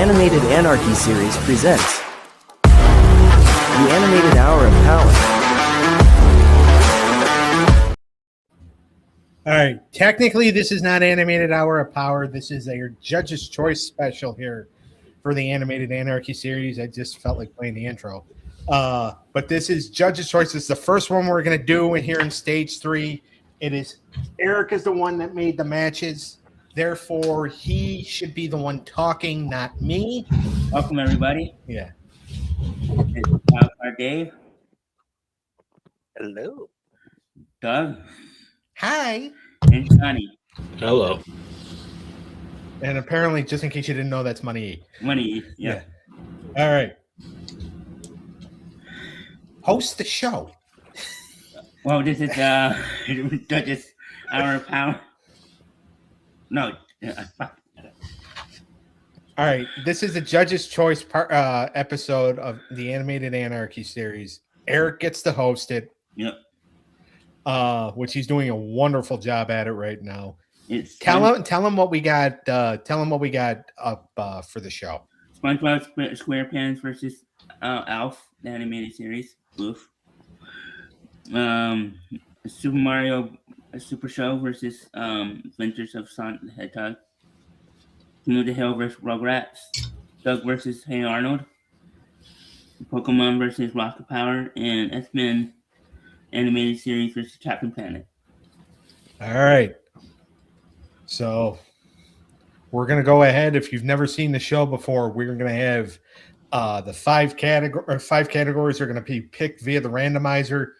Animated Anarchy series presents the Animated Hour of Power. All right, technically this is not Animated Hour of Power. This is a Judge's Choice special here for the Animated Anarchy series. I just felt like playing the intro. But this is Judge's Choice. This is the first one we're going to do here in Stage 3. It is Eric is the one that made the matches. Therefore, he should be the one talking, not me. Welcome, everybody. Yeah. It's Wildcard Dave. Hello. Doug. Hi. And Johnny. Hello. And apparently, just in case you didn't know, that's MoneyE. MoneyE. Yeah. All right. Host the show. Well, this is Judge's Hour of Power. No. All right. This is a Judge's Choice episode of the Animated Anarchy series. Eric gets to host it. Yep. Which he's doing a wonderful job at it right now. Tell him what we got. Tell him what we got up for the show. SpongeBob SquarePants versus Alf, the animated series. Oof. Super Mario Super Show versus Adventures of Sonic the Hedgehog. King of the Hill versus RUGRATS. Doug versus Hey Arnold. POKÉMON versus Rocket Power, and X-Men animated series versus Captain Planet. All right. So we're going to go ahead. If you've never seen the show before, we're going to have the five categories are going to be picked via the randomizer.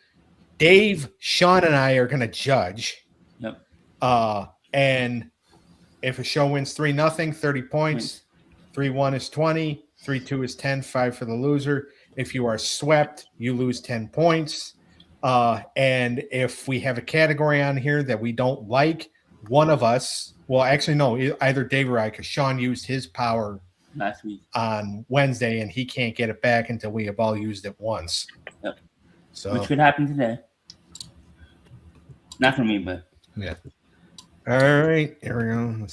Dave, Sean, and I are going to judge. Yep. And if a show wins 3-0, 30 points. 3-1 is 20. 3-2 is 10. 5 for the loser. If you are swept, you lose 10 points. And if we have a category on here that we don't like, one of us, well, actually, no, either Dave or I, because Sean used his power last week on Wednesday, and he can't get it back until we have all used it once. Yep. So, which could happen today. Not for me, but yeah. All right, here we go.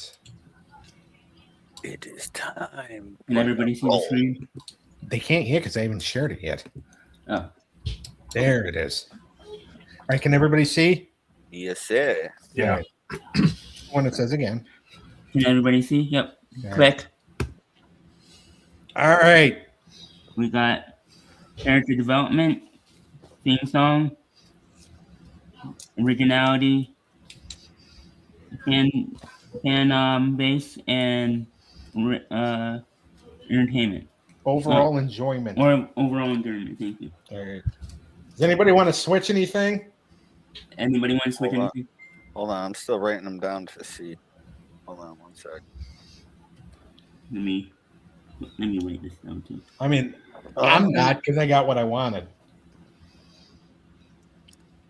It is time. Can everybody see the screen? They can't hear because I haven't shared it yet. Oh. There it is. All right, can everybody see? Yes, sir. Yeah. When it says again. Can everybody see? Yep. All Click. All right. We got character development, theme song, originality, fan base, and entertainment. Overall enjoyment. Or overall enjoyment. Thank you. All right. Does anybody want to switch anything? Anybody want to switch anything? Hold on. I'm still writing them down to see. Hold on one sec. Let me write this down too. I mean, I'm not because I got what I wanted.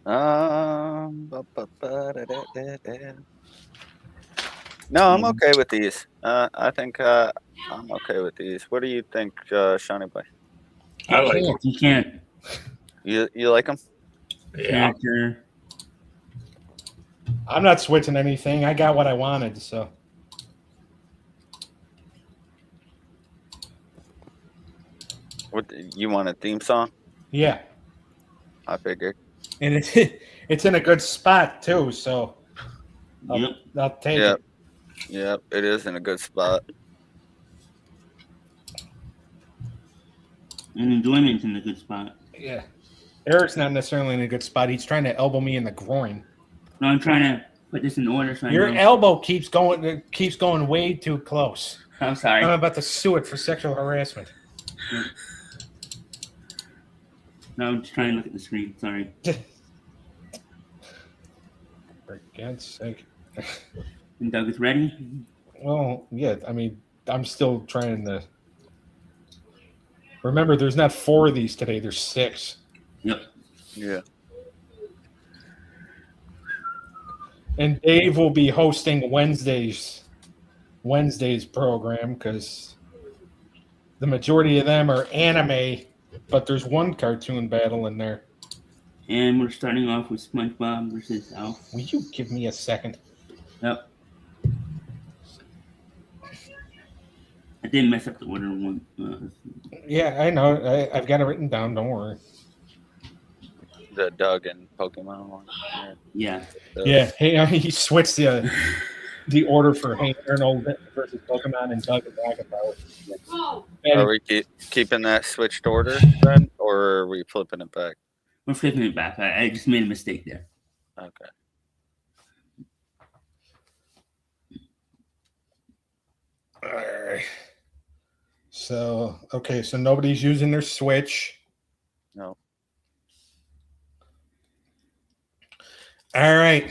No, I'm okay with these. I think I'm okay with these. What do you think, Shawnee Boy? I like it. You can't. You like them? Yeah. Character. I'm not switching anything. I got what I wanted, so. What you want a theme song? Yeah. I figured. And it's in a good spot too, so I'll take it. Yep, it is in a good spot. And enjoyment's in a good spot. Yeah. Eric's not necessarily in a good spot. He's trying to elbow me in the groin. No, I'm trying to put this in order. So Your elbow keeps going way too close. I'm sorry. I'm about to sue it for sexual harassment. No, I'm just trying to look at the screen. Sorry. For God's sake. And Doug is ready? Well, yeah. I mean, I'm still trying to. Remember, there's not 4 of these today. There's 6. Yep. Yeah. And Dave will be hosting Wednesday's program because the majority of them are anime, but there's one cartoon battle in there. And we're starting off with SpongeBob versus Alf. Will you give me a second? Yep. I did mess up the order one. Yeah, I know. I've got it written down. Don't worry. The Doug and Pokemon one. Yeah. Yeah, hey, he switched the order for Hey Arnold versus Pokemon and Doug and Dragon Ball. Are we keeping that switched order then, or are we flipping it back? We're flipping it back. I just made a mistake there. Okay. All right. So, okay, so nobody's using their Switch. No. All right.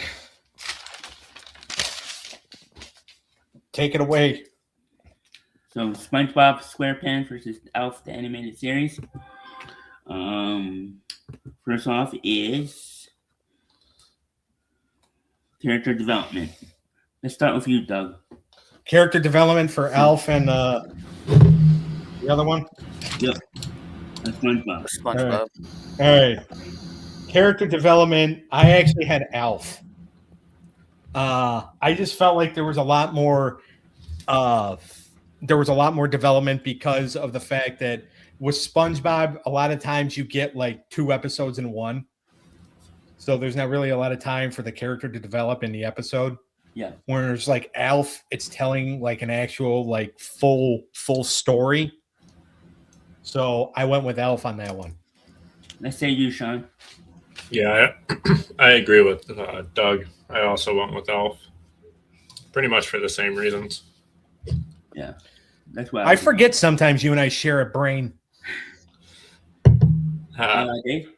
Take it away. So SpongeBob SquarePants versus Alf the animated series. First off is character development. Let's start with you, Doug. Character development for Alf and the other one? Yep. That's SpongeBob. SpongeBob. All right. Character development, I actually had Alf. I just felt like there was a lot more development because of the fact that with SpongeBob, a lot of times you get like 2 episodes in one. So there's not really a lot of time for the character to develop in the episode. Yeah. Whereas like Alf, it's telling like an actual like full story. So I went with Alf on that one. Let's say you, Sean. Yeah, I agree with Doug. I also went with Alf. Pretty much for the same reasons. Yeah. That's why I forget sometimes you and I share a brain. Dave?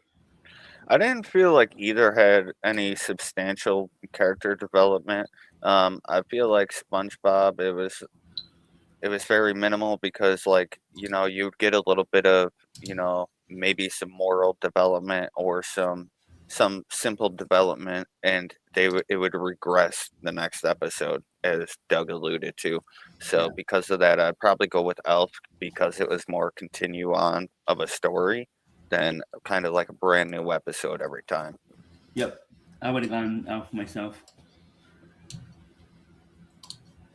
I didn't feel like either had any substantial character development. I feel like SpongeBob, it was very minimal because, like, you know, you'd get a little bit of, you know, maybe some moral development or some simple development, and it would regress the next episode, as Doug alluded to. So because of that, I'd probably go with Elf because it was more continue on of a story than kind of like a brand new episode every time. Yep. I would have gone Alf myself.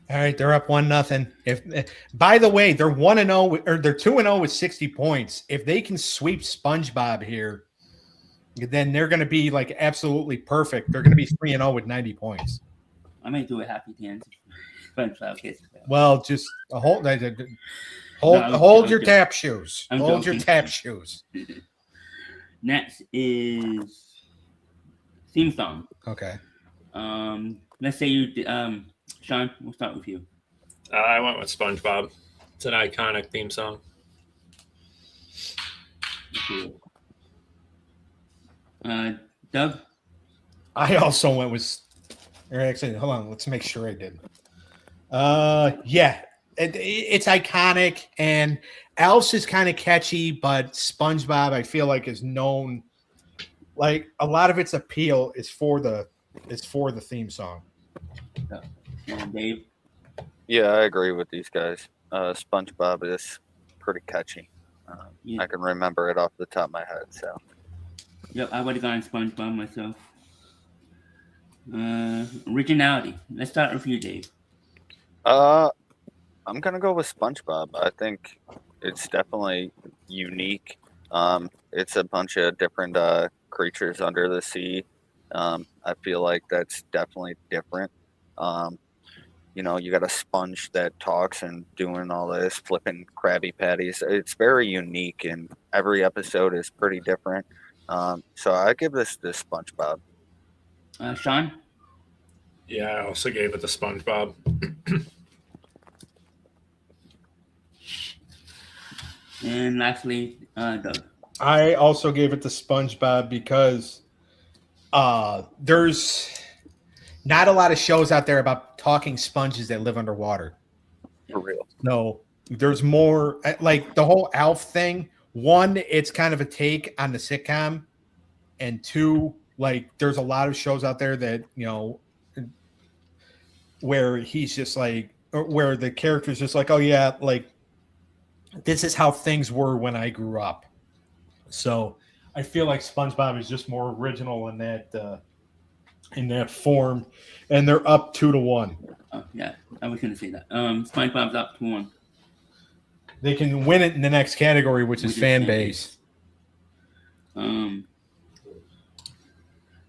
All right, they're up 1-0. If by the way, they're 1-0 or they're 2-0 with 60 points. If they can sweep SpongeBob here, then they're going to be like absolutely perfect. They're going to be 3-0 with 90 points. I might do a happy dance. SpongeBob gets it. Well, just hold your tap shoes. Hold your tap shoes. Next is theme song. Okay. Let's say you, Sean. We'll start with you. I went with SpongeBob. It's an iconic theme song. Cool. Doug. I also went with. Or actually, hold on. Let's make sure I did. Yeah, it's iconic, and Alf's is kind of catchy, but SpongeBob, I feel like, is known. Like a lot of its appeal is for the theme song. Dave. Yeah, I agree with these guys. SpongeBob is pretty catchy. I can remember it off the top of my head. So. Yep, I would have gone SpongeBob myself. Originality. Let's start with you, Dave. I'm gonna go with SpongeBob. I think it's definitely unique. It's a bunch of different creatures under the sea. I feel like that's definitely different. You know, you got a sponge that talks and doing all this, flipping Krabby Patties. It's very unique, and every episode is pretty different. So I give this to SpongeBob. Sean? Yeah, I also gave it to SpongeBob. And lastly, Doug. I also gave it to SpongeBob because there's not a lot of shows out there about talking sponges that live underwater. For real. No, there's more like the whole Alf thing. One, it's kind of a take on the sitcom, and two, like there's a lot of shows out there that, you know, where he's just like, or where the character's just like, oh yeah, like this is how things were when I grew up. So I feel like SpongeBob is just more original in that form, and they're up 2-1. Oh yeah, I was gonna say that. SpongeBob's up 2-1. They can win it in the next category, which is fan base.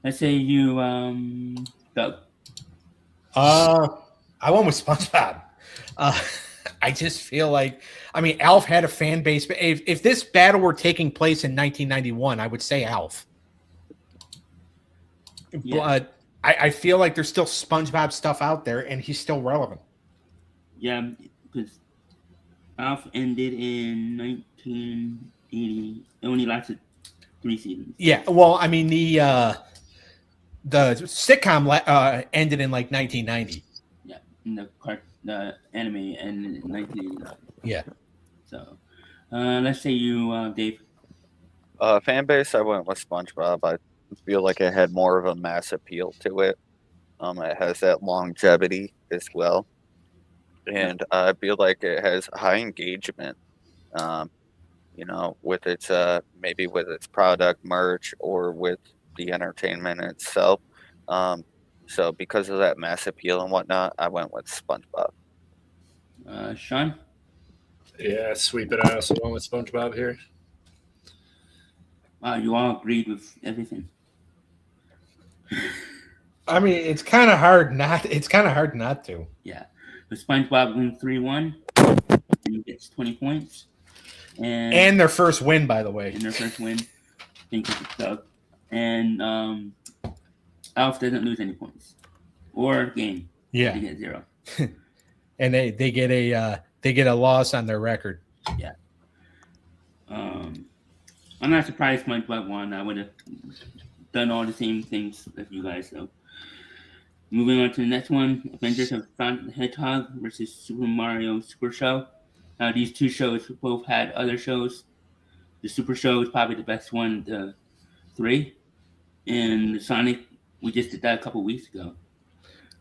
Let's say you Doug. I went with SpongeBob. I just feel like, I mean, Alf had a fan base, but if this battle were taking place in 1991, I would say Alf. Yeah. But I feel like there's still SpongeBob stuff out there, and he's still relevant. Yeah, because Alf ended in 1980. It only lasted 3 seasons. Yeah, well, I mean, the sitcom ended in like 1990. Yeah, and the anime ended in 1989. Yeah. So, let's say you, Dave. Fan base, I went with SpongeBob. I feel like it had more of a mass appeal to it. It has that longevity as well, and I feel like it has high engagement. You know, with its maybe with its product, merch, or with the entertainment itself. So because of that mass appeal and whatnot, I went with SpongeBob. Sean? Yeah, sweep it. I also went with SpongeBob here. Wow, you all agreed with everything. I mean, it's kind of hard not to. Yeah. The SpongeBob wins 3-1. And he gets 20 points. And their first win, by the way. And their first win. Thank you for Doug. And Alf doesn't lose any points. Or gain. Yeah. They get 0. And they get a loss on their record. Yeah. I'm not surprised SpongeBob won. I would have done all the same things as you guys. So, moving on to the next one: Adventures of Sonic the Hedgehog versus Super Mario Super Show. Now, these two shows both had other shows. The Super Show is probably the best one, the 3, and the Sonic, we just did that a couple weeks ago.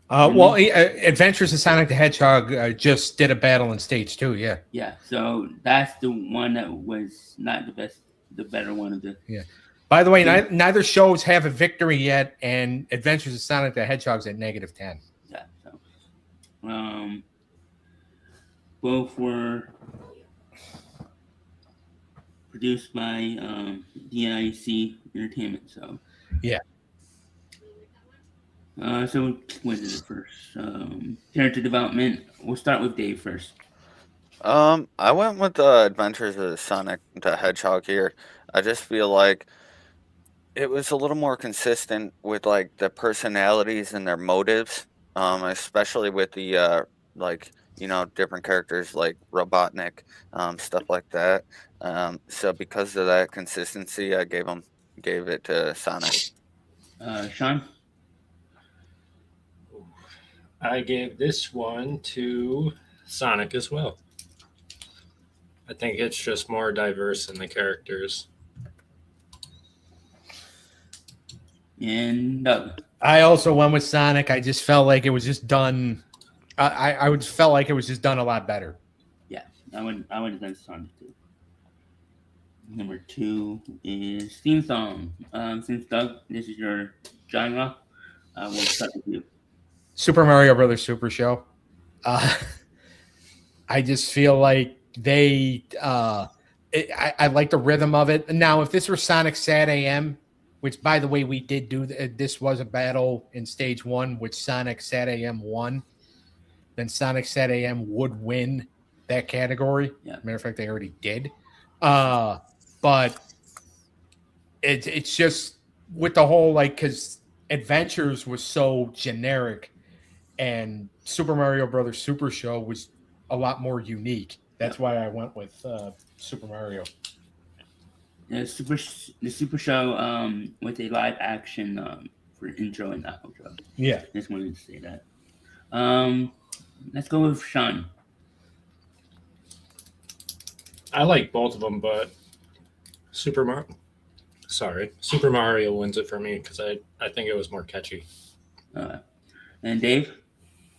Well, Adventures of Sonic the Hedgehog just did a battle in stage 2. Yeah. Yeah. So that's the one that was not the best. The better one of the. Yeah. By the way, neither shows have a victory yet, and Adventures of Sonic the Hedgehog's at -10. Yeah. So, both were produced by DIC Entertainment. So. Yeah. So what is it first? Character development. We'll start with Dave first. I went with the Adventures of Sonic the Hedgehog here. I just feel like it was a little more consistent with like the personalities and their motives, especially with the like, you know, different characters like Robotnik, stuff like that. So because of that consistency, I gave it to Sonic. Sean? I gave this one to Sonic as well. I think it's just more diverse in the characters. And Doug. I also went with Sonic. I just felt like it was just done. I felt like it was just done a lot better. Yeah, I would have done Sonic too. Number 2 is theme song. Since Doug, this is your genre, we'll start with you. Super Mario Brothers Super Show. I just feel like I like the rhythm of it. Now, if this were Sonic Sat AM, which, by the way, we did do, this was a battle in stage 1, which Sonic Sat AM won, then Sonic Sat AM would win that category. Yeah. Matter of fact, they already did. But it's just with the whole, like, because Adventures was so generic and Super Mario Brothers Super Show was a lot more unique. That's why I went with Super Mario. The Super Show with a live action for intro and outro. Yeah. Just wanted to say that. Let's go with Sean. I like both of them, but Super Mario wins it for me because I think it was more catchy. And Dave?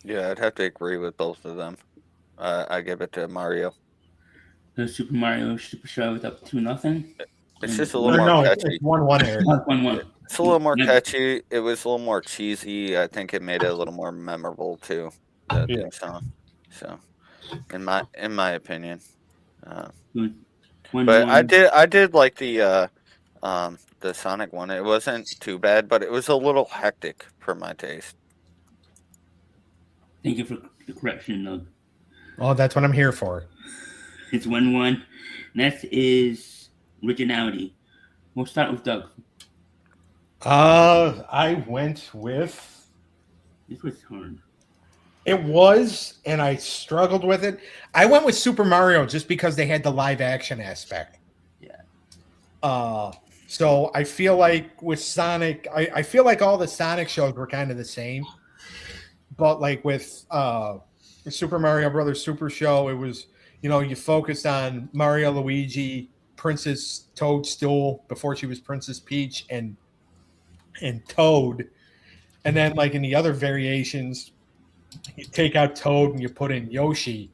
Yeah, I'd have to agree with both of them. I give it to Mario. The Super Mario Super Show is up 2-0. It's just a little more catchy. It's 1-1 here. 1-1. It's a little more catchy. It was a little more cheesy. I think it made it a little more memorable too. The theme song. So, in my opinion, So, 1-1. But I did like the Sonic one. It wasn't too bad, but it was a little hectic for my taste. Thank you for the correction, Doug. Oh, that's what I'm here for. It's 1-1. Next is originality. We'll start with Doug. I went with. This was hard. It was, and I struggled with it. I went with Super Mario just because they had the live action aspect. Yeah. So I feel like with Sonic, I feel like all the Sonic shows were kind of the same. But like with the Super Mario Brothers Super Show, it was, you focused on Mario, Luigi, Princess Toadstool before she was Princess Peach, and Toad. And then like in the other variations, you take out Toad and you put in Yoshi.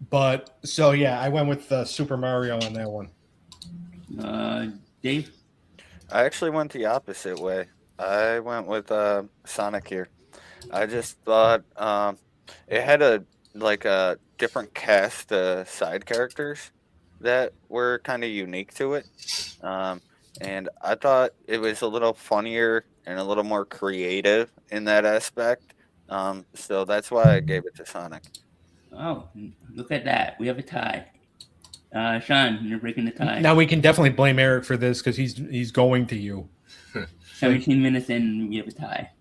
But so yeah, I went with Super Mario on that one. Dave? I actually went the opposite way. I went with Sonic here. I just thought it had a different cast of side characters that were kind of unique to it. And I thought it was a little funnier and a little more creative in that aspect. So that's why I gave it to Sonic. Oh, look at that. We have a tie. Sean, you're breaking the tie. Now we can definitely blame Eric for this because he's going to you. 17 minutes in, we have a tie.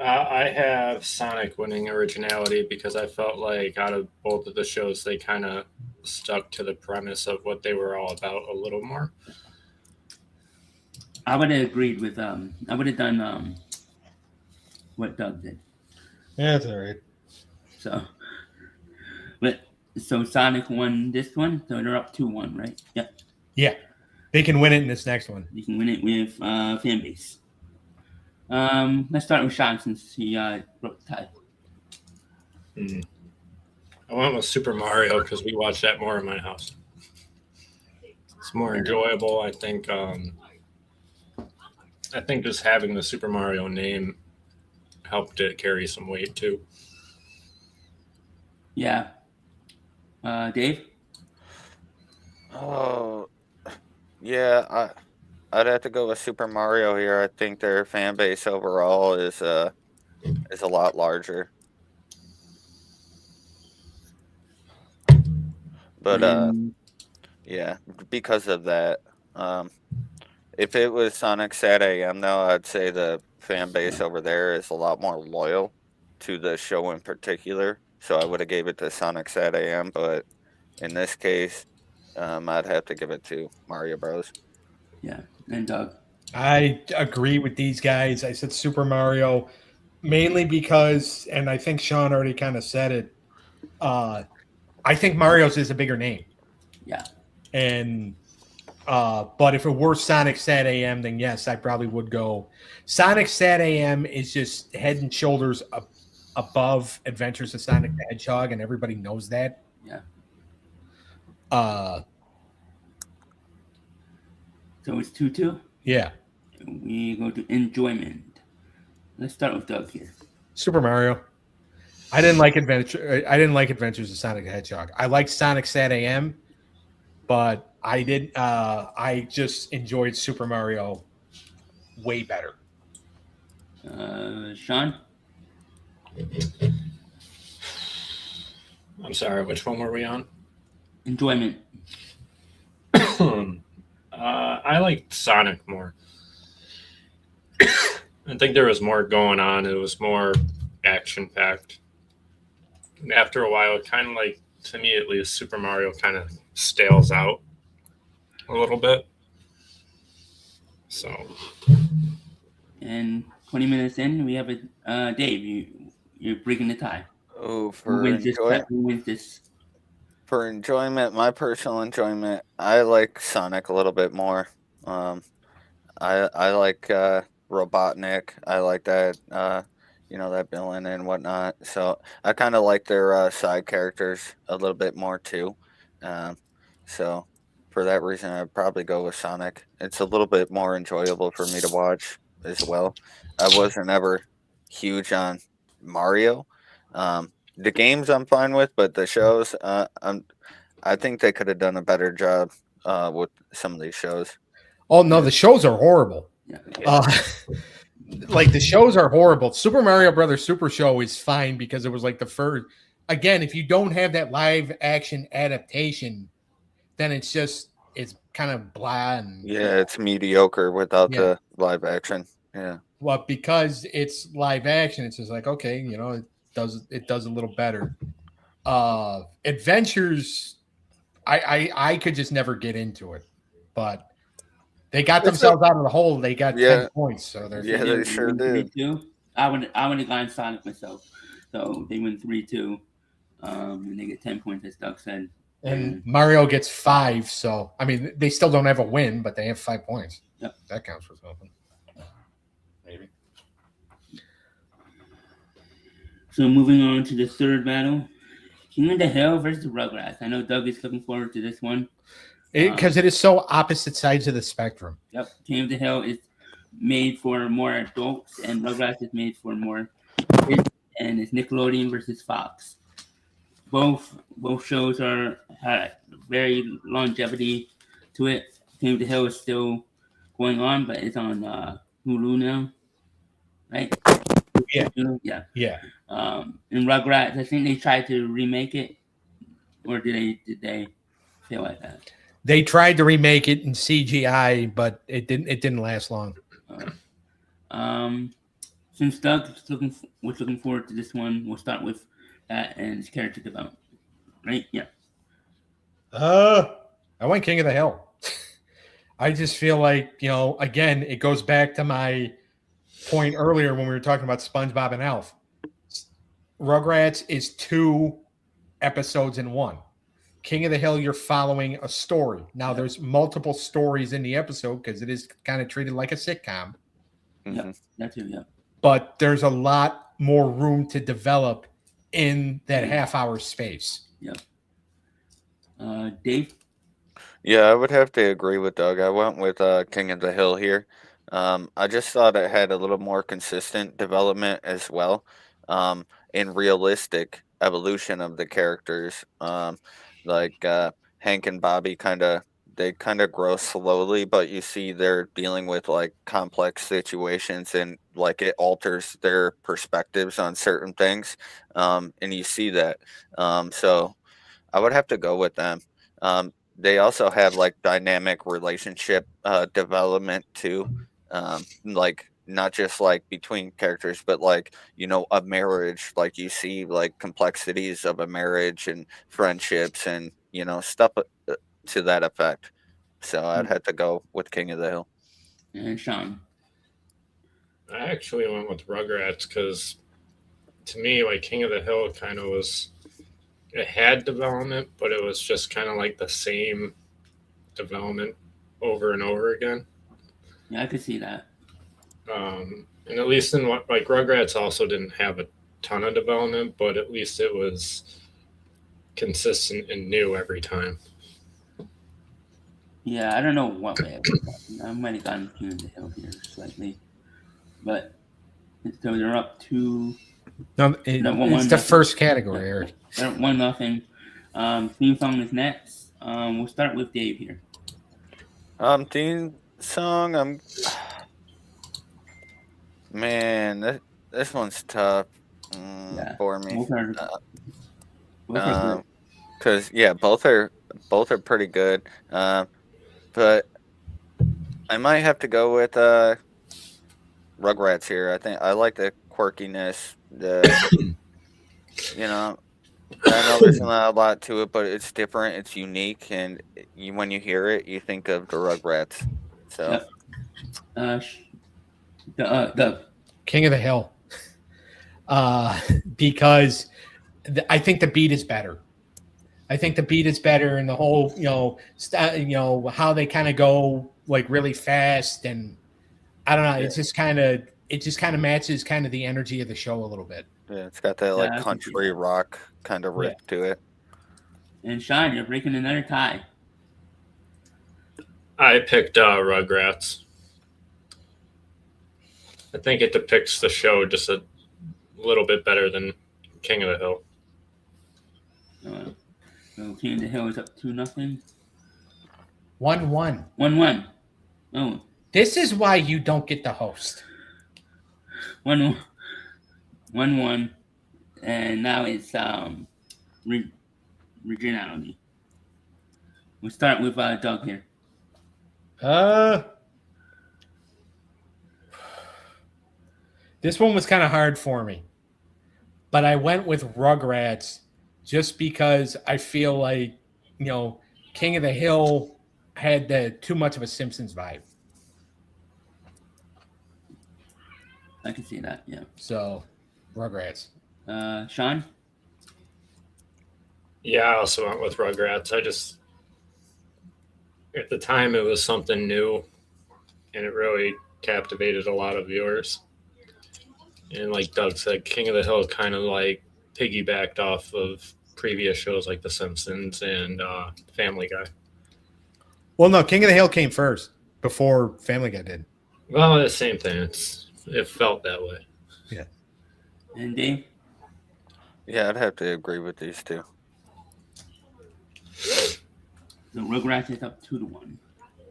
I have Sonic winning originality because I felt like out of both of the shows, they kind of stuck to the premise of what they were all about a little more. I would have agreed with I would have done what Doug did. Yeah, that's all right. So Sonic won this one, so they're up 2-1, right? Yep. Yeah, they can win it in this next one. You can win it with fan base. Let's start with Sean since he broke the tie. I went with Super Mario because we watched that more in my house. It's more enjoyable. I think just having the Super Mario name helped it carry some weight too. Yeah. Dave? Oh, yeah. I'd have to go with Super Mario here. I think their fan base overall is a lot larger. But yeah, because of that. If it was Sonic Sat AM, though, I'd say the fan base over there is a lot more loyal to the show in particular. So I would have gave it to Sonic Sat AM, but in this case, I'd have to give it to Mario Bros. Yeah, and Doug. I agree with these guys. I said Super Mario mainly because, and I think Sean already kind of said it, I think Mario's is a bigger name. Yeah. And but if it were Sonic Sat AM, then yes, I probably would go. Sonic Sat AM is just head and shoulders above Adventures of Sonic the Hedgehog, and everybody knows that. Yeah. So it's 2-2? Yeah. We go to enjoyment. Let's start with Doug here. Super Mario. I didn't like Adventures of Sonic the Hedgehog. I liked Sonic Sat AM, but I just enjoyed Super Mario way better. Sean? I'm sorry, which one were we on? Enjoyment. I liked Sonic more. I think there was more going on. It was more action-packed. And after a while, it kind of like, to me at least, Super Mario kind of stales out a little bit. So. And 20 minutes in, we have a Dave. You're breaking the tie. Oh, Who wins this? For enjoyment, my personal enjoyment, I like Sonic a little bit more. I like Robotnik. I like that that villain and whatnot. So I kind of like their side characters a little bit more too. So for that reason, I'd probably go with Sonic. It's a little bit more enjoyable for me to watch as well. I wasn't ever huge on Mario. the games I'm fine with, but the shows, I think they could have done a better job with some of these shows. Oh no, the shows are horrible. Yeah. Like the shows are horrible. Super Mario Brothers Super Show is fine because it was like the first. Again, if you don't have that live action adaptation, then it's kind of blah. And, Yeah, it's mediocre without Yeah. the live action. Yeah. well, because it's live action, it's just like okay, it does a little better. Adventures, I could just never get into it, but they got themselves out of the hole. They got 10 points, so they're Yeah, they sure did. 3-2. I would have gone Sonic myself. So they win 3-2. And they get 10 points, as Doug said. And Mario gets 5, so I mean they still don't have a win, but they have 5 points. Yep. That counts for something. Maybe. So moving on to the third battle, King of the Hill versus Rugrats. I know Doug is looking forward to this one. Because it is so opposite sides of the spectrum. Yep. King of the Hill is made for more adults, and Rugrats is made for more kids, and it's Nickelodeon versus Fox. Both shows had very longevity to it. King of the Hill is still going on, but it's on Hulu now, right? Yeah. Yeah. Yeah. In Rugrats, I think they tried to remake it, or did they feel like that? They tried to remake it in CGI, but it didn't last long. Since Doug was looking forward to this one, we'll start with that and his character development. Right? Yeah. I went King of the Hill. I just feel like, again, it goes back to my point earlier when we were talking about SpongeBob and Alf. Rugrats is 2 episodes in 1. King of the Hill, you're following a story. Now, there's multiple stories in the episode because it is kind of treated like a sitcom. Yeah, that's it, yeah. But there's a lot more room to develop in that half-hour space. Yeah. Dave? Yeah, I would have to agree with Doug. I went with King of the Hill here. I just thought it had a little more consistent development as well, in realistic evolution of the characters. Like Hank and Bobby they kind of grow slowly, but you see they're dealing with like complex situations, and like it alters their perspectives on certain things, and you see that. So I would have to go with them. They also have like dynamic relationship development too, like not just like between characters, but like a marriage. Like you see like complexities of a marriage and friendships and stuff to that effect. So I'd have to go with King of the Hill. And Sean? I actually went with Rugrats because to me, like King of the Hill kind of was. It had development, but it was just kind of like the same development over and over again. Yeah, I could see that. And at least in what like Rugrats also didn't have a ton of development, but at least it was consistent and new every time. Yeah, I don't know what way I might have gotten King of the Hill here slightly, but so they're up to. No, it's the first category, Eric. 1-0. Theme song is next. We'll start with Dave here. Theme song. Man, this one's tough for me. Because both are pretty good. But I might have to go with Rugrats here. I think I like the quirkiness. I know there's not a lot to it, but it's different. It's unique, and when you hear it, you think of the Rugrats. So, Doug. King of the Hill, because I think the beat is better. I think the beat is better, and the whole how they kind of go like really fast, and I don't know. It just kind of matches kind of the energy of the show a little bit. Yeah, it's got that like country rock kind of riff to it. And Sean, you're breaking another tie. I picked Rugrats. I think it depicts the show just a little bit better than King of the Hill. So King of the Hill is up 2-0. 1-1. 1-1. Oh, This is why you don't get the host. 1-1. 1-1. And now it's regionality. We'll start with Doug here. This one was kind of hard for me, but I went with Rugrats just because I feel like, King of the Hill had too much of a Simpsons vibe. I can see that, yeah. So, Rugrats. Sean? Yeah, I also went with Rugrats. At the time, it was something new, and it really captivated a lot of viewers. And like Doug said, King of the Hill kind of like piggybacked off of previous shows like The Simpsons and Family Guy. Well, no, King of the Hill came first before Family Guy did. Well, the same thing. It felt that way. Yeah. And Dave? Yeah, I'd have to agree with these two. So Rugrats is up 2-1.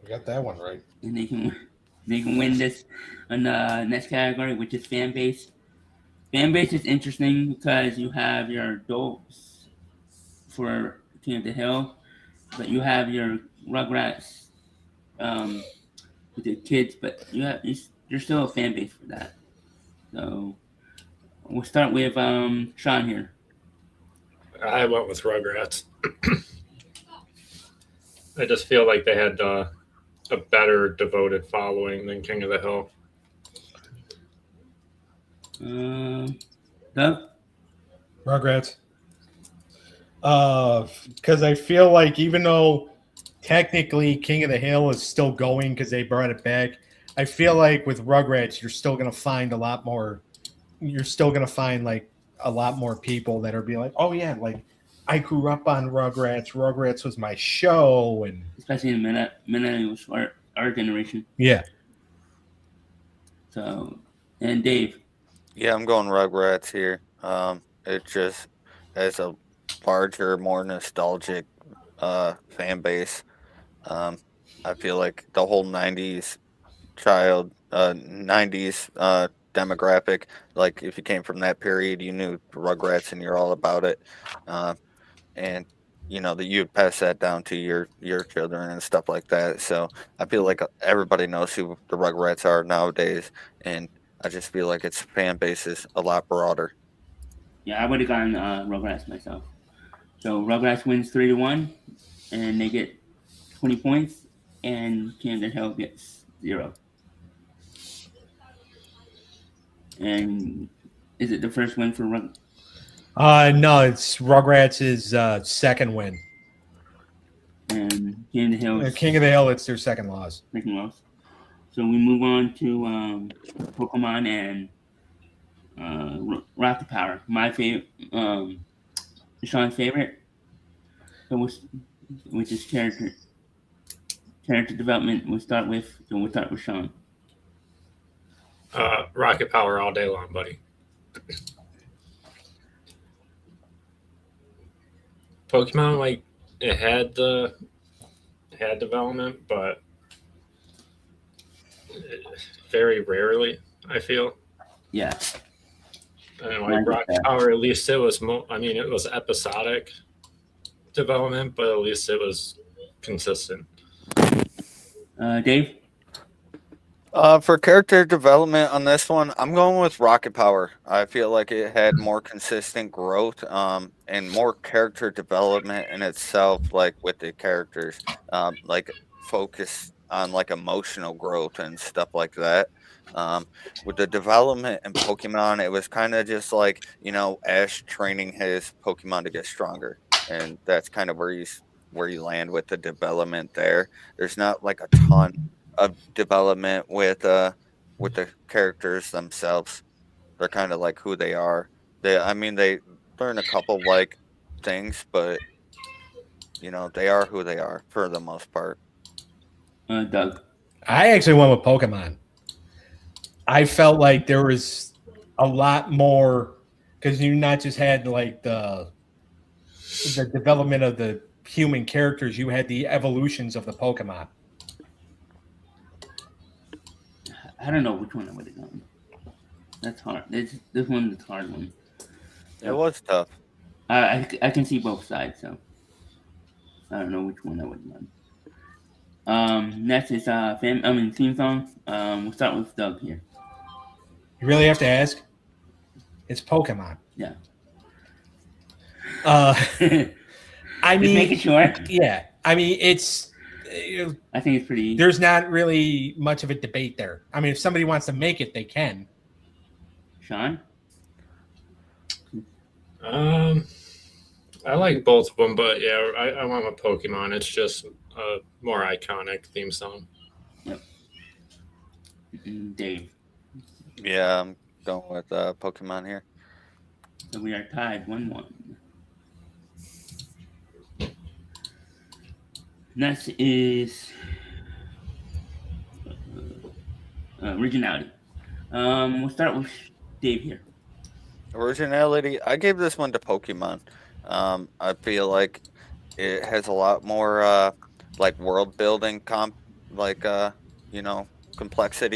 You got that one right. And they can win this on the next category, which is fan base. Fan base is interesting because you have your adults for King of the Hill, but you have your Rugrats with the kids, but you're still a fan base for that. So we'll start with Sean here. I went with Rugrats. I just feel like they had a better devoted following than King of the Hill. Doug? Rugrats. Because I feel like even though technically King of the Hill is still going because they brought it back, I feel like with Rugrats, you're still going to find a lot more. You're still going to find like a lot more people that are being like, oh yeah, like I grew up on Rugrats. Rugrats was my show, and Especially in millennials, our generation. yeah. So, and Dave? Yeah, I'm going Rugrats here. It just has a larger, more nostalgic fan base. I feel like the whole '90s demographic. Like if you came from that period, you knew Rugrats and you're all about it. And that you'd pass that down to your children and stuff like that. So I feel like everybody knows who the Rugrats are nowadays, and I just feel like its fan base is a lot broader. Yeah, I would have gone Rugrats myself. So Rugrats wins 3-1, and they get 20 points, and King of the Hill gets 0. And is it the first win for Rugrats? No, it's Rugrats' second win. And King of the Hill. King of the Hill, it's their second loss. Second loss. So we move on to Pokemon and Rocket Power. My favorite, Sean's favorite. So which is character development. We'll start with Sean. Rocket Power all day long, buddy. Pokemon, like, it had development, but very rarely, I feel. Yeah. And like Rocket Power, at least it was it was episodic development, but at least it was consistent. Dave? For character development on this one, I'm going with Rocket Power. I feel like it had more consistent growth and more character development in itself, like with the characters, like focus on like emotional growth and stuff like that. With the development in Pokemon, it was kind of just like, Ash training his Pokemon to get stronger. And that's kind of where you land with the development there. There's not like a ton of development with the characters themselves. They're kind of like who they are. They learn a couple like things, but they are who they are for the most part. Doug? I actually went with Pokemon. I felt like there was a lot more because you not just had like the the development of the human characters, you had the evolutions of the Pokemon. I don't know which one I would have done. That's hard. This one's a hard one. It was tough. I can see both sides, so I don't know which one I would have done. Next is theme song. We'll start with Doug here. You really have to ask? It's Pokemon. Yeah. I mean, making sure. Yeah. I mean, it's. I think it's pretty. There's not really much of a debate there. I mean, if somebody wants to make it, they can. Sean? I like both of them, but yeah, I went with Pokemon. It's just a more iconic theme song. Yep. Dave. Yeah, I'm going with Pokemon here. So we are tied 1-1. Next is originality. We'll start with Dave here. Originality, I gave this one to Pokemon. I feel like it has a lot more like world building complexity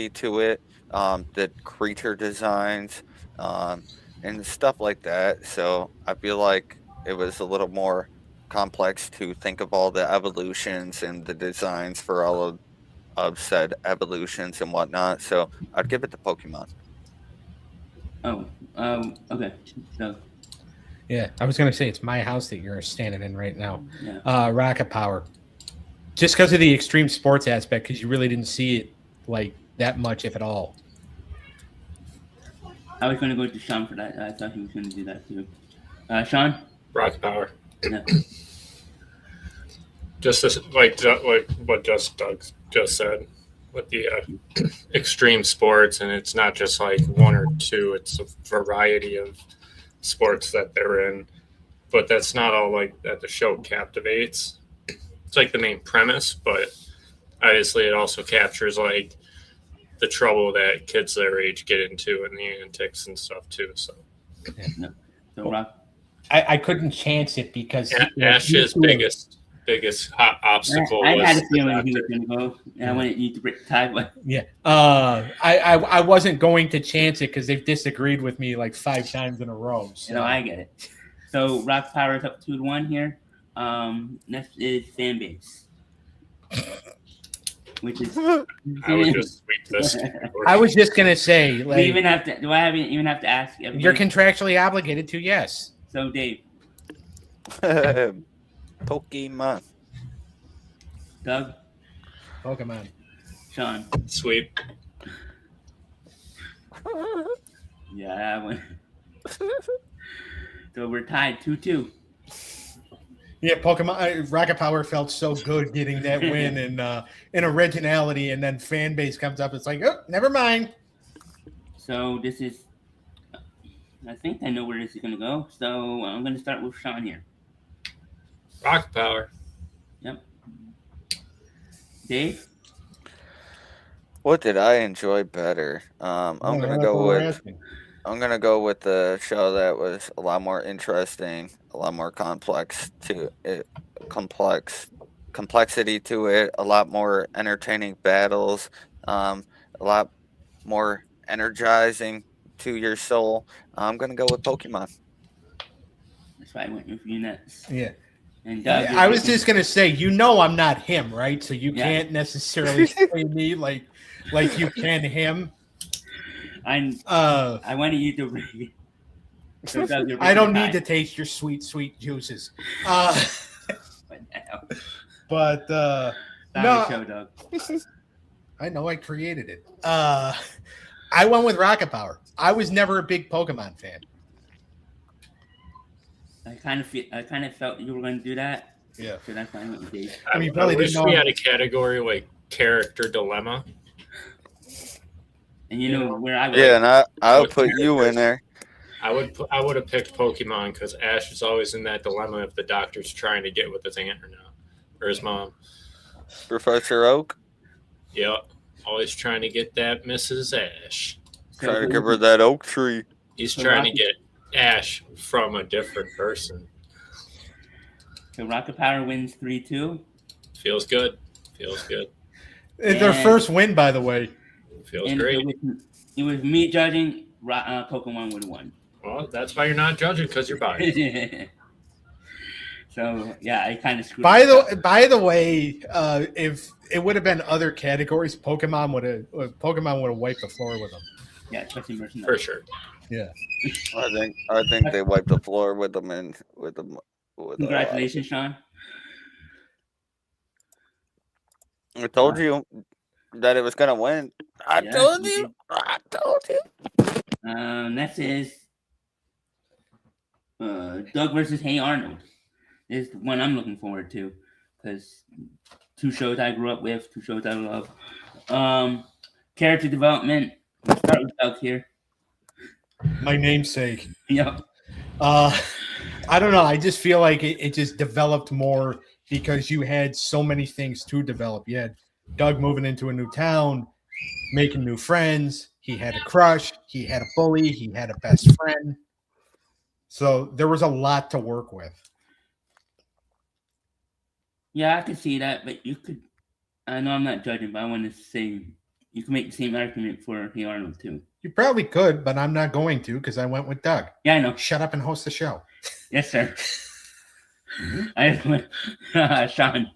to it. The creature designs and stuff like that. So I feel like it was a little more complex to think of all the evolutions and the designs for all of said evolutions and whatnot. So I'd give it to Pokemon. Oh, okay. So, Yeah, I was going to say it's my house that you're standing in right now. yeah. Rocket Power. Just because of the extreme sports aspect, because you really didn't see it like that much, if at all. I was going to go to Sean for that. I thought he was going to do that too. Sean? Rocket Power. Yeah. Just like what Doug just said with the extreme sports, and it's not just like one or two; it's a variety of sports that they're in. But that's not all like that. The show captivates. It's like the main premise, but obviously it also captures like the trouble that kids their age get into and the antics and stuff too. So, Yeah. No. So, Rock? I couldn't chance it because Ash's biggest hot obstacle I was had a feeling he was going to go, and I wanted you to break the tie, but Yeah. I wasn't going to chance it because they've disagreed with me like 5 times in a row. So. you know, I get it. So Rock Power is up 2-1 here. Next is fan base, which is I would just sweep this. I was just gonna say, we like, even have to. Do I even have to ask? Everybody? you're contractually obligated to, yes. So Dave, Pokemon. Doug, Pokemon. Sean. Sweep. Yeah, that one. So we're tied 2-2. Yeah, Pokemon Rocket Power felt so good getting that win in originality, and then fan base comes up. It's like, oh, never mind. So this is. I think I know where this is going to go. So I'm going to start with Sean here. Rocket Power. Yep. Dave. What did I enjoy better? I'm gonna go with the show that was a lot more interesting, a lot more complexity to it, a lot more entertaining battles, a lot more energizing to your soul. I'm gonna go with Pokemon. That's why I went with you next. Yeah. And Doug. I was just gonna say, I'm not him, right? So you Yeah. can't necessarily say me like you can him. I wanted you to read. So Doug, you're I don't breaking need to the taste your sweet juices. tie. But Stop no, the show, Doug. I know I created it. I went with Rocket Power. I was never a big Pokemon fan. I kind of felt you were going to do that. Yeah. So that's why I went with Dave. I mean, I probably wish didn't we know- had a category like character dilemma. And you know where I was. Yeah, and I would put you in there. I would have picked Pokemon because Ash is always in that dilemma if the doctor's trying to get with his aunt or not, or his mom. Professor Oak, Yep, always trying to get that Mrs. Ash. trying to give her that oak tree. He's So trying to Rocky- get Ash from a different person. So Rocket Power wins 3-2. Feels good. Feels good. Their And- first win, by the way. Feels And great. it was me judging. Pokemon would have won. Well, that's why you're not judging, because you're biased. So yeah, I kind of screwed. By myself. the way, if it would have been other categories, Pokemon would have wiped the floor with them. Yeah, especially merchandise. For sure. Yeah. I think they wiped the floor with them and with them. Congratulations, Sean. I told you that it was gonna win. I Yeah, told you you. I told you. Next is Doug versus Hey Arnold. This is the one I'm looking forward to because 2 shows I grew up with, 2 shows I love. Character development. We'll start with Doug here. My namesake. Yep. I don't know. I just feel like it just developed more because you had so many things to develop. You had Doug moving into a new town, making new friends. He had a crush. He had a bully. He had a best friend. So there was a lot to work with. Yeah, I could see that, but you could. I know I'm not judging, but I want to say you can make the same argument for Hey Arnold too. You probably could, but I'm not going to because I went with Doug. Yeah, I know. Shut up and host the show. Yes, sir. Sean.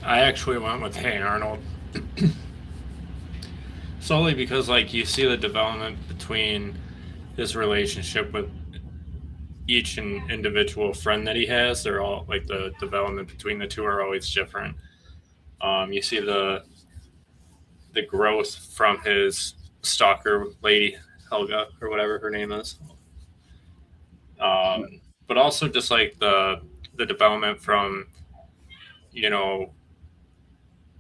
I actually went with Hey Arnold. Solely because, like, you see the development between his relationship with each individual friend that he has. They're all, like, the development between the two are always different. You see the growth from his stalker lady, Helga, or whatever her name is. But also just, like, the development from, you know,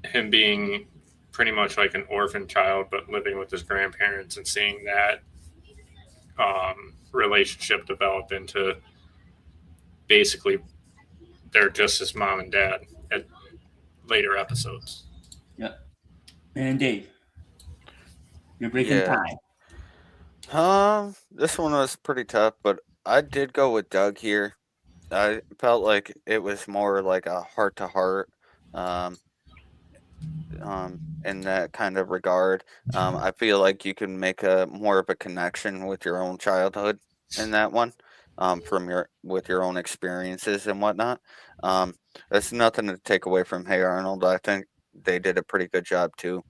him being pretty much like an orphan child, but living with his grandparents and seeing that relationship develop into basically they're just his mom and dad at later episodes. Yep. And Dave, you're breaking Yeah. tie. This one was pretty tough, but I did go with Doug here. I felt like it was more like a heart to heart, in that kind of regard. I feel like you can make a more of a connection with your own childhood in that one, with your own experiences and whatnot. That's nothing to take away from Hey Arnold. I think they did a pretty good job too,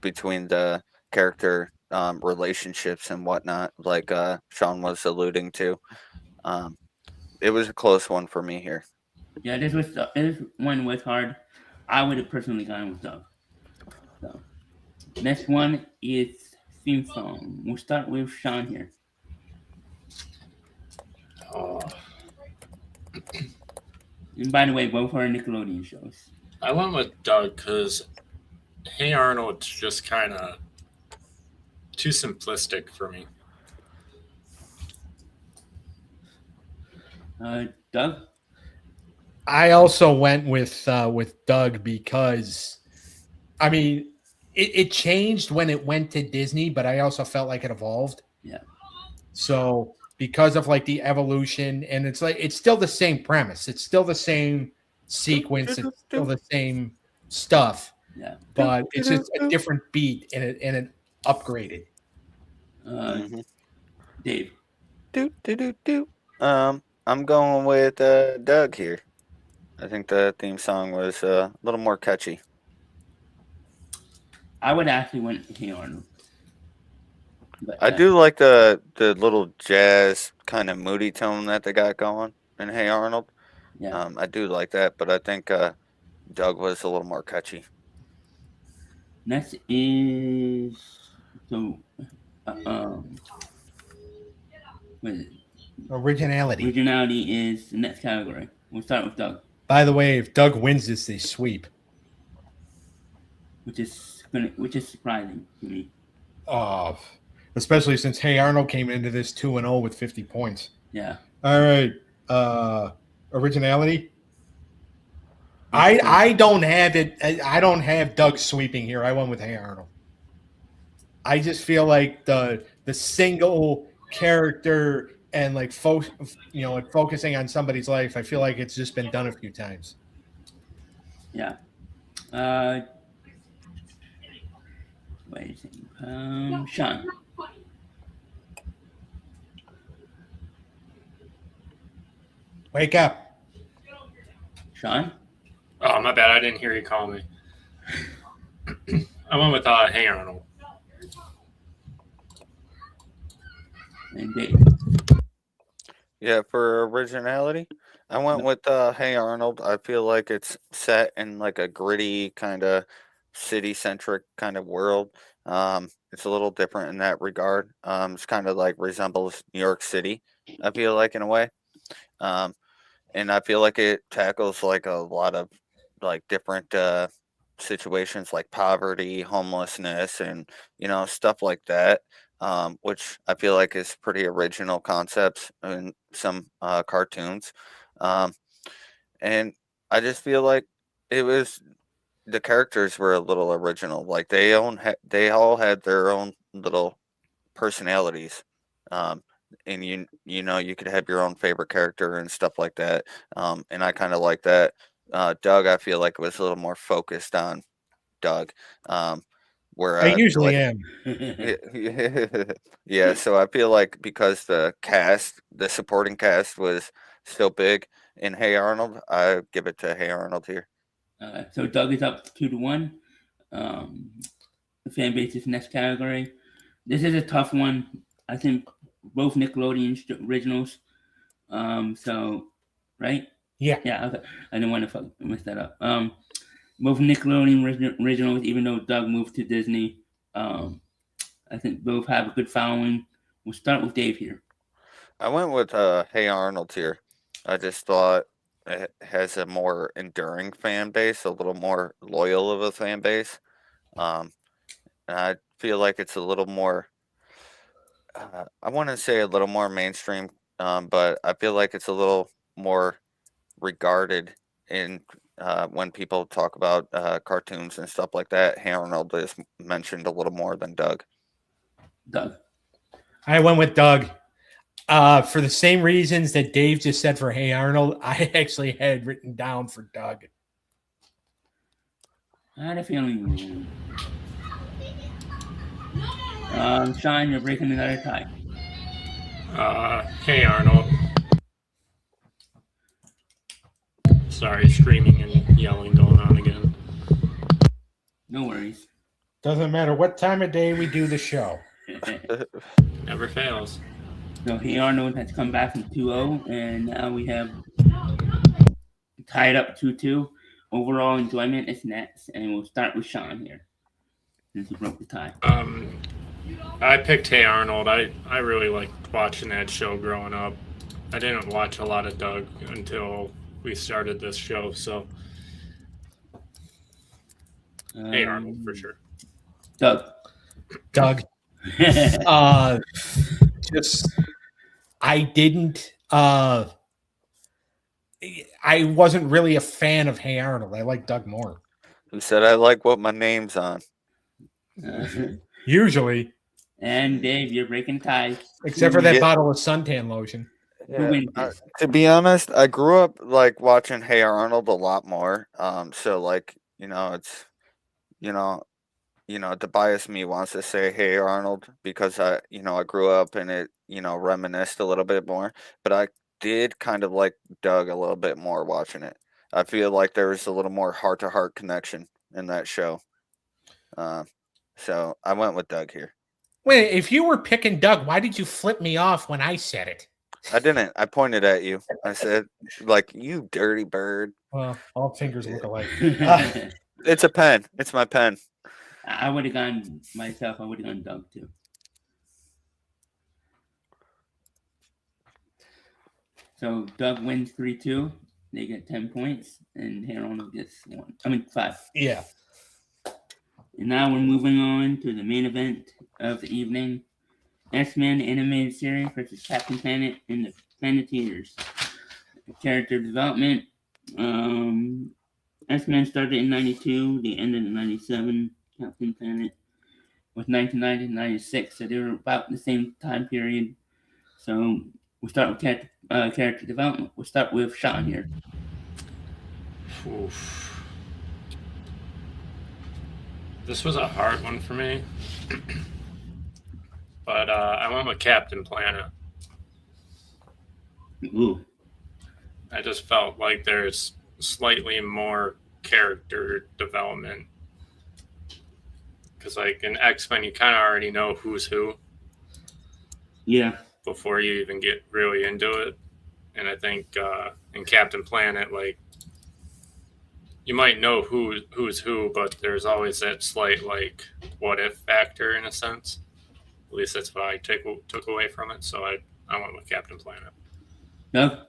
between the character relationships and whatnot, like Sean was alluding to. It was a close one for me here. Yeah, this one was hard. I would have personally gone with Doug. So, next one is theme song. We'll start with Sean here. And by the way, both are Nickelodeon shows. I went with Doug because Hey Arnold's just kind of too simplistic for me. Doug? I also went with Doug because, I mean, it changed when it went to Disney, but I also felt like it evolved. Yeah. So because of like the evolution, and it's like it's still the same premise, it's still the same sequence, it's still the same stuff. Yeah. But it's just a different beat and it upgraded. Dave. I'm going with Doug here. I think the theme song was a little more catchy. I would actually went with Hey Arnold. But, I do like the little jazz kind of moody tone that they got going in Hey Arnold. Yeah. I do like that, but I think Doug was a little more catchy. Next is what is it? Originality. Originality is the next category. We'll start with Doug, By the way, if Doug wins this, they sweep. which is surprising to me. Oh, especially since Hey Arnold came into this 2-0 with 50 points. Yeah. All right. Originality. I don't have it. I don't have Doug sweeping here. I went with Hey Arnold. I just feel like the single character and like like focusing on somebody's life. I feel like it's just been done a few times. Yeah. Wait a second. Sean. Wake up. Sean? Oh, my bad. I didn't hear you call me. I went with Hey Arnold. And Dave. Yeah, for originality, I went with Hey Arnold. I feel like it's set in like a gritty kind of city-centric kind of world. It's a little different in that regard. It's kind of like resembles New York City, I feel like, in a way. Um, and I feel like it tackles like a lot of like different situations like poverty, homelessness, and stuff like that. Which I feel like is pretty original concepts in some cartoons. Um, and I just feel like it was the characters were a little original. Like they all had their own little personalities. Um, and you could have your own favorite character and stuff like that. And I kind of like that. Doug, I feel like was a little more focused on Doug. Where I I feel usually like am. yeah, so I feel like because the supporting cast was so big in Hey Arnold, I give it to Hey Arnold here. So Doug is up 2-1. The fan base is next category. This is a tough one. I think both Nickelodeon originals. So, right? Yeah. Yeah. Okay. I didn't want to mess that up. Both Nickelodeon originals, even though Doug moved to Disney. I think both have a good following. We'll start with Dave here. I went with Hey Arnold here. I just thought it has a more enduring fan base, a little more loyal of a fan base. Um, and I feel like it's a little more. I want to say a little more mainstream, but I feel like it's a little more regarded in when people talk about cartoons and stuff like that. Hey Arnold is mentioned a little more than Doug. Doug. I went with Doug. For the same reasons that Dave just said for Hey Arnold, I actually had written down for Doug. I had a feeling. Sean, you're breaking another tie. Hey Arnold. Sorry, screaming and yelling going on again. No worries. Doesn't matter what time of day we do the show. Never fails. So Hey Arnold has come back from 2-0, and now we have tied up 2-2. Overall enjoyment is next, and we'll start with Sean here, since he broke the tie. I picked Hey Arnold. I really liked watching that show growing up. I didn't watch a lot of Doug until we started this show, so Hey Arnold for sure. Doug. I didn't. I wasn't really a fan of Hey Arnold. I like Doug more. Who said I like what my name's on? Usually. And Dave, you're breaking ties. Except for that bottle of suntan lotion. Yeah, to be honest, I grew up like watching Hey Arnold a lot more. So like it's the bias me wants to say Hey Arnold because I grew up and it reminisced a little bit more. But I did kind of like Doug a little bit more watching it. I feel like there was a little more heart to heart connection in that show. So I went with Doug here. Wait, if you were picking Doug, why did you flip me off when I said it? I didn't. I pointed at you. I said, like, you dirty bird. Well, all fingers look alike. It's a pen. It's my pen. I would have gone myself. I would have gone Doug too. So Doug wins 3-2. They get 10 points, and Harold gets 5. Yeah. And now we're moving on to the main event of the evening. X-Men animated series versus Captain Planet and the Planeteers. Character development. X-Men started in 92. They ended in 97. Captain Planet was 1990 to 96. So they were about the same time period. So We'll start with character development. We'll start with Sean here. Oof. This was a hard one for me, but I went with Captain Planet. Ooh. I just felt like there's slightly more character development. Because, like, in X-Men, you kind of already know who's who. Yeah. Before you even get really into it. And I think in Captain Planet, like, you might know who's who, but there's always that slight, like, what-if factor, in a sense. At least that's what I took away from it. So I went with Captain Planet. No.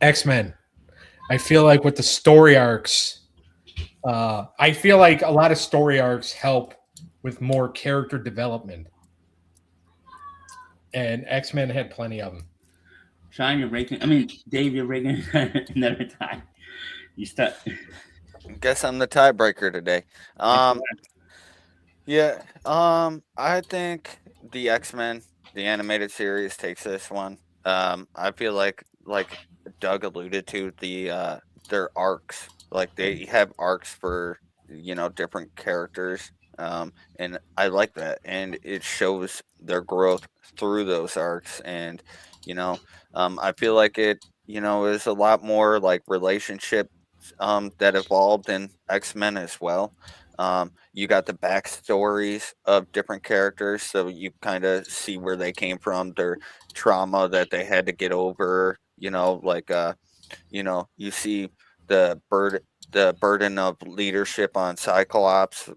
X-Men. I feel like with the story arcs, I feel like a lot of story arcs help with more character development. And X-Men had plenty of them. Sean, you're breaking. Dave, you're breaking another tie. You start. Guess I'm the tiebreaker today. Yeah. I think the X-Men, the animated series, takes this one. I feel like Doug alluded to, their arcs. Like, they have arcs for different characters. And I like that, and it shows their growth through those arcs. And I feel like it is a lot more like relationship that evolved in X-Men as well. You got the backstories of different characters, so you kind of see where they came from, their trauma that they had to get over. You see the burden of leadership on Cyclops.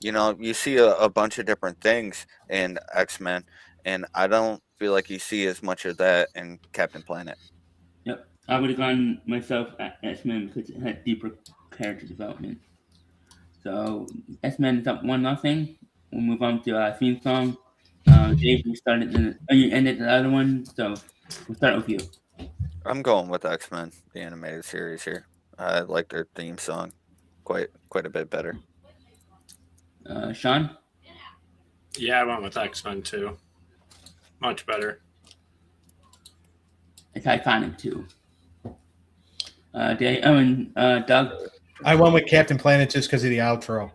You see a bunch of different things in X-Men, and I don't feel like you see as much of that in Captain Planet. Yep. I would have gone myself at X-Men because it had deeper character development. So X-Men is up 1-0. We'll move on to our theme song. Dave, you ended the other one, so we'll start with you. I'm going with X-Men, the animated series here. I like their theme song quite a bit better. Sean? Yeah, I went with X-Men too. Much better. It's iconic too. Doug? I went with Captain Planet just because of the outro.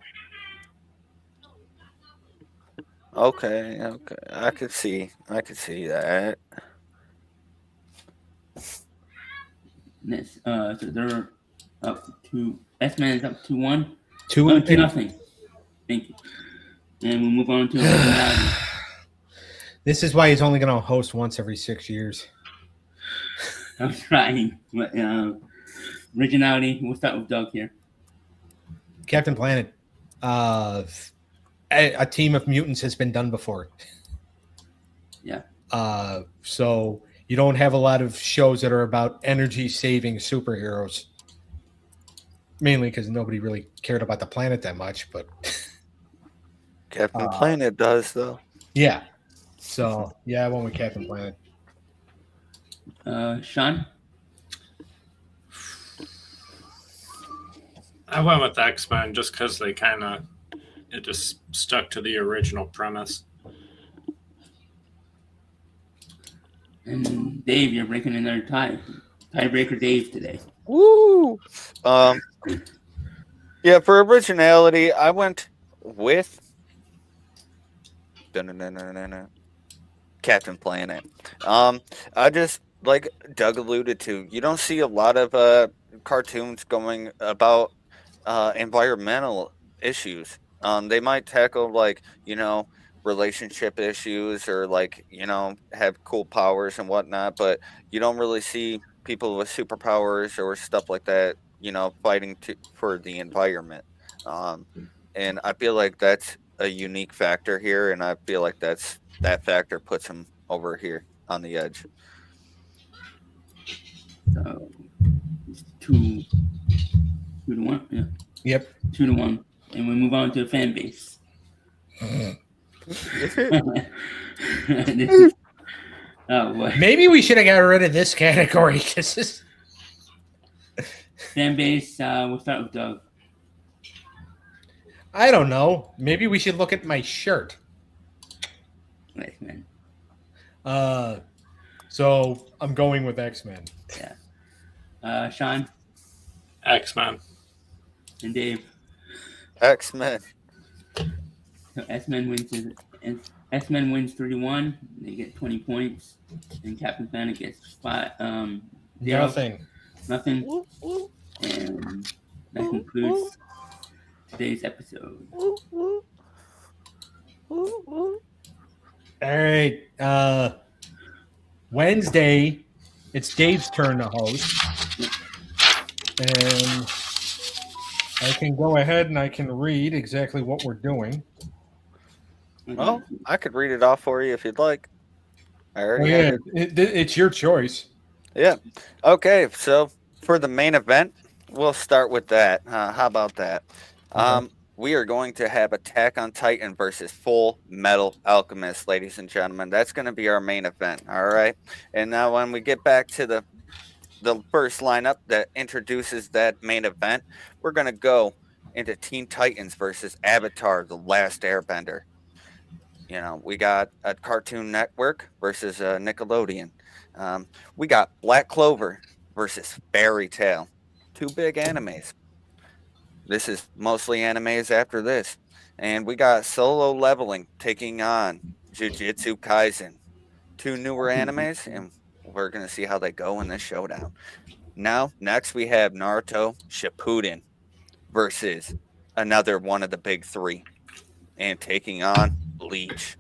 Okay. I could see that. So they're up to X-Men is up 2-1. 2-0. Thank you. And we'll move on to This is why he's only going to host once every 6 years. I'm trying. But, originality. We'll start with Doug here. Captain Planet. A team of mutants has been done before. Yeah. So you don't have a lot of shows that are about energy-saving superheroes. Mainly because nobody really cared about the planet that much, but Captain Planet does, though. Yeah. So, yeah, I went with Captain Planet. Sean? I went with X-Men just because it just stuck to the original premise. And Dave, you're breaking another tie. Tiebreaker Dave today. Woo! Yeah, for originality, I went with Captain Planet. I just, like Doug alluded to, you don't see a lot of cartoons going about environmental issues. They might tackle relationship issues or have cool powers and whatnot, but you don't really see people with superpowers or stuff like that, fighting for the environment. And I feel like that's a unique factor here, and I feel like that factor puts him over here on the edge. So it's 2-1. Yeah. Yep. 2-1. And we move on to fan base. Oh boy. Maybe we should have got rid of this category because this Fan base, we'll start with Doug. I don't know. Maybe we should look at my shirt. Nice, man. So I'm going with X-Men. Sean X-Men. and Dave. X-Men. So X-Men wins 3-1. They get 20 points, and Captain Planet gets 0. Nothing. Nothing. And that concludes today's episode. All right. Wednesday, it's Dave's turn to host. And I can go ahead and I can read exactly what we're doing. Well, I could read it off for you if you'd like. I already yeah, had it. it's your choice. Yeah. Okay, so for the main event, we'll start with that. How about that? Okay. We are going to have Attack on Titan versus Full Metal Alchemist, ladies and gentlemen. That's going to be our main event, all right? And now when we get back to the first lineup that introduces that main event, we're going to go into Teen Titans versus Avatar: The Last Airbender. You know, we got a Cartoon Network versus Nickelodeon. We got Black Clover versus Fairy Tail. Two big animes. This is mostly animes after this. And we got Solo Leveling taking on Jujutsu Kaisen. Two newer animes, and we're going to see how they go in this showdown. Now, next we have Naruto Shippuden versus another one of the big three. And taking on Bleach.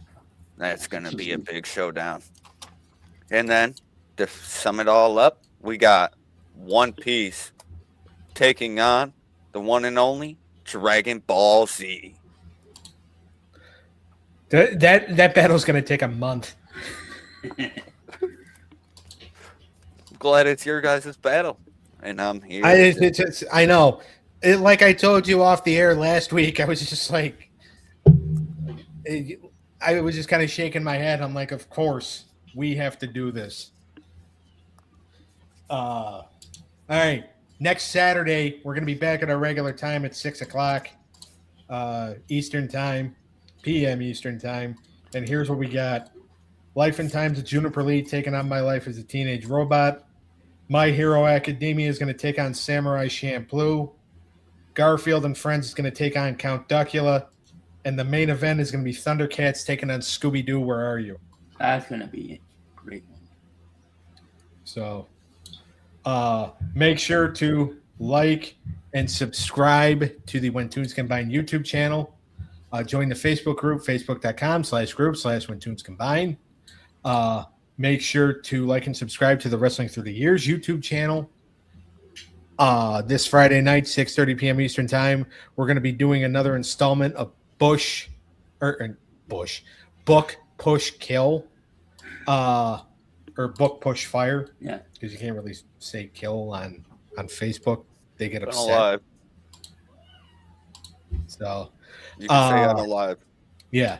That's going to be a big showdown. And then, to sum it all up, we got One Piece taking on the one and only Dragon Ball Z. That battle's going to take a month. Glad it's your guys' battle. And I'm here. I know. Like I told you off the air last week, I was just like, I was just kind of shaking my head. I'm like, of course, we have to do this. All right. Next Saturday, we're going to be back at our regular time at 6 o'clock Eastern time, p.m. Eastern time. And here's what we got. Life and Times of Juniper Lee taking on My Life as a Teenage Robot. My Hero Academia is going to take on Samurai Champloo. Garfield and Friends is going to take on Count Duckula. And the main event is going to be Thundercats taking on Scooby-Doo, Where Are You? That's going to be a great one. So make sure to like and subscribe to the When Tunes Combine YouTube channel. Join the Facebook group, facebook.com/group/When Tunes Combine. Make sure to like and subscribe to the Wrestling Through the Years YouTube channel. This Friday night, 6:30 p.m. Eastern time, we're going to be doing another installment of Book, Push, Kill, or Book, Push, Fire. Yeah. Because you can't really say kill on Facebook. They get upset. Alive. So You can say unalive. yeah.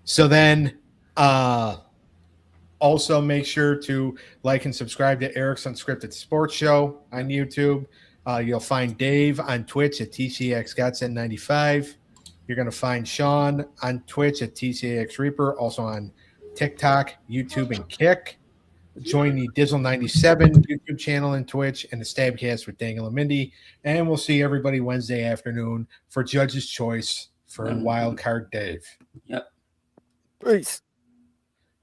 So then also make sure to like and subscribe to Eric's Unscripted Sports Show on YouTube. You'll find Dave on Twitch at TCXGotsen95. You're going to find Sean on Twitch at TCX Reaper, also on TikTok, YouTube, and Kick. Join the Dizzle97 YouTube channel and Twitch and the Stabcast with Dangle and Mindy. And we'll see everybody Wednesday afternoon for Judge's Choice for Wild Card Dave. Yep. Peace.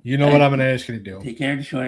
You know what I'm going to ask you to do. Take care, Detroit.